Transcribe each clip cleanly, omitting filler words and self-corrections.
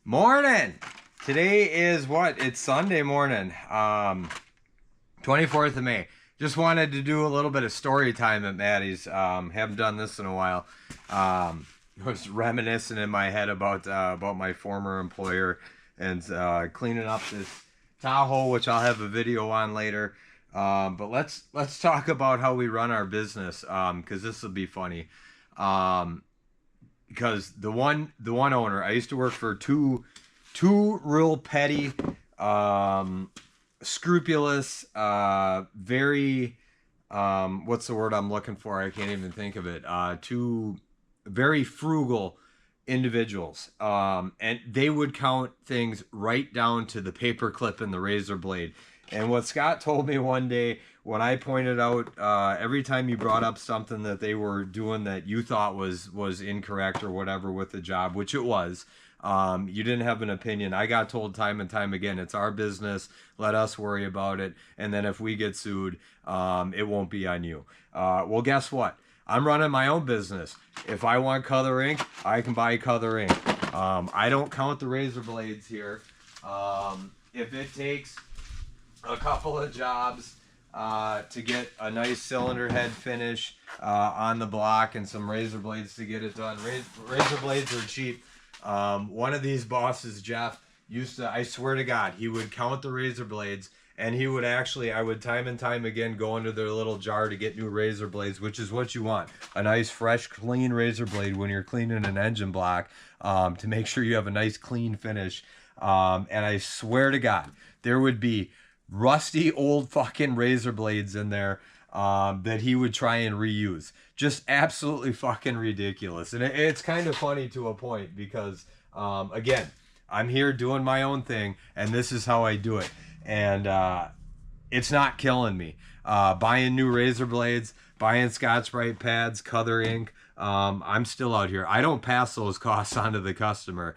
Morning. Today is what? It's Sunday morning. 24th of May. Just wanted to do a little bit of story time at Maddie's. Haven't done this in a while. Was reminiscing in my head about my former employer and cleaning up this Tahoe, which I'll have a video on later. But let's talk about how we run our business, because this will be funny. Um, because the one owner, I used to work for two real petty, um, scrupulous, very, what's the word I'm looking for? I can't even think of it. Two very frugal individuals, and they would count things right down to the paper clip and the razor blade. And what Scott told me one day when I pointed out, every time you brought up something that they were doing that you thought was incorrect or whatever with the job, which it was, you didn't have an opinion. I got told time and time again, it's our business. Let us worry about it. And then if we get sued, it won't be on you. Well, guess what? I'm running my own business. If I want color ink, I can buy color ink. I don't count the razor blades here. If it takes a couple of jobs to get a nice cylinder head finish on the block and some razor blades to get it done. Razor blades are cheap. One of these bosses, Jeff, used to, I swear to God, he would count the razor blades and he would actually, I would time and time again go into their little jar to get new razor blades, which is what you want. A nice, fresh, clean razor blade when you're cleaning an engine block, to make sure you have a nice, clean finish. And I swear to God, there would be rusty old fucking razor blades in there, that he would try and reuse. Just absolutely fucking ridiculous. And it's kind of funny to a point because, again, I'm here doing my own thing and this is how I do it. And it's not killing me. Buying new razor blades, buying Scotch-Brite pads, color ink. I'm still out here. I don't pass those costs on to the customer.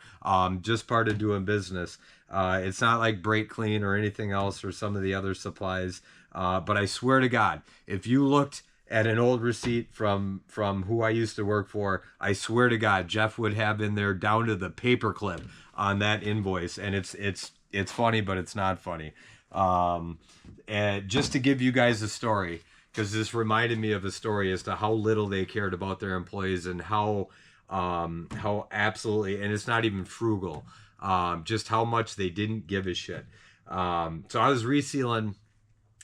Just part of doing business. It's not like Brake Clean or anything else or some of the other supplies. But I swear to God, if you looked at an old receipt from who I used to work for, I swear to God, Jeff would have in there down to the paperclip on that invoice, and it's funny, but it's not funny. And just to give you guys a story, because this reminded me of a story as to how little they cared about their employees and how absolutely, and it's not even frugal, just how much they didn't give a shit. So I was resealing.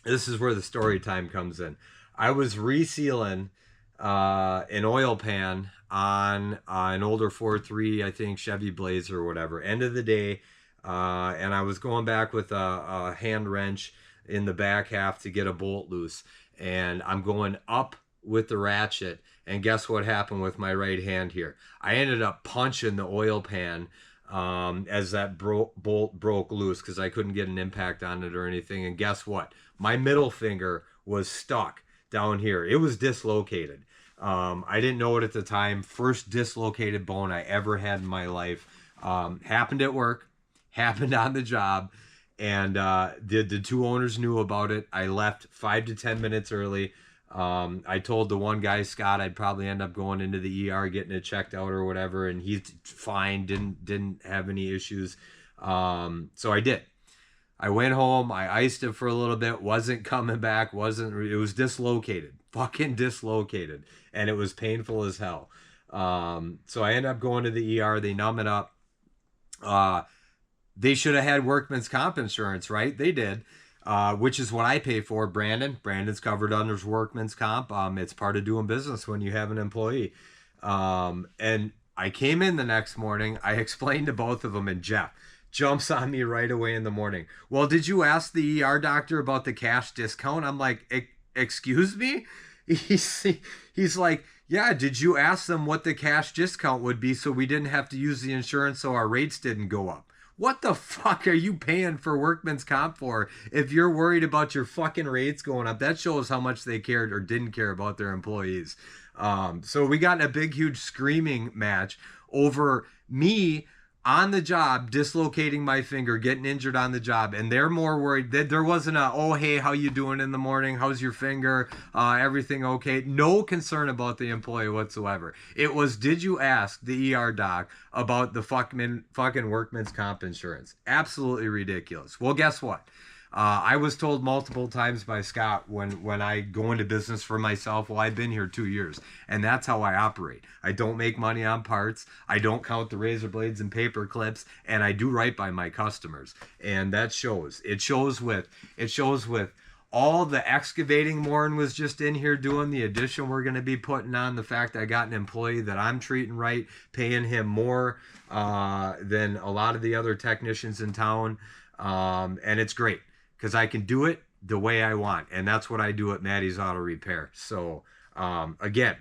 This is where the story time comes in. I was resealing an oil pan on an older 4.3, I think, Chevy Blazer or whatever. End of the day, and I was going back with a hand wrench in the back half to get a bolt loose. And I'm going up with the ratchet. And guess what happened with my right hand here? I ended up punching the oil pan, as that bolt broke loose because I couldn't get an impact on it or anything. And guess what? My middle finger was stuck down here. It was dislocated. I didn't know it at the time. First dislocated bone I ever had in my life. Happened at work, happened on the job, and the two owners knew about it. I left 5 to 10 minutes early. I told the one guy, Scott, I'd probably end up going into the ER, getting it checked out or whatever, and he's fine, didn't have any issues. So I did. I went home, I iced it for a little bit, wasn't coming back, it was dislocated, fucking dislocated, and it was painful as hell. So I ended up going to the ER, they numb it up. They should have had workman's comp insurance, right? They did. Which is what I pay for. Brandon's covered under workman's comp. It's part of doing business when you have an employee. And I came in the next morning. I explained to both of them, and Jeff jumps on me right away in the morning. Well, did you ask the ER doctor about the cash discount? I'm like, excuse me? He's like, yeah, did you ask them what the cash discount would be so we didn't have to use the insurance so our rates didn't go up? What the fuck are you paying for workman's comp for if you're worried about your fucking rates going up? That shows how much they cared or didn't care about their employees. So we got in a big, huge screaming match over me on the job, dislocating my finger, getting injured on the job, and they're more worried that there wasn't a, oh hey, how you doing in the morning, how's your finger, everything okay? No concern about the employee whatsoever. It was, did you ask the ER doc about the fucking workman's comp insurance? Absolutely ridiculous. Well, guess what? I was told multiple times by Scott when I go into business for myself, well, I've been here 2 years, and that's how I operate. I don't make money on parts. I don't count the razor blades and paper clips, and I do right by my customers. And that shows. It shows with all the excavating Warren was just in here doing, the addition we're going to be putting on, the fact I got an employee that I'm treating right, paying him more than a lot of the other technicians in town. And it's great, because I can do it the way I want. And that's what I do at Maddie's Auto Repair. So, again,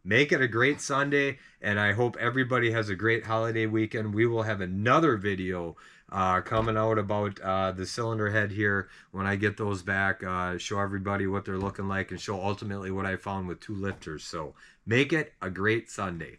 make it a great Sunday. And I hope everybody has a great holiday weekend. We will have another video coming out about the cylinder head here when I get those back. Show everybody what they're looking like and show ultimately what I found with 2 lifters. So, make it a great Sunday.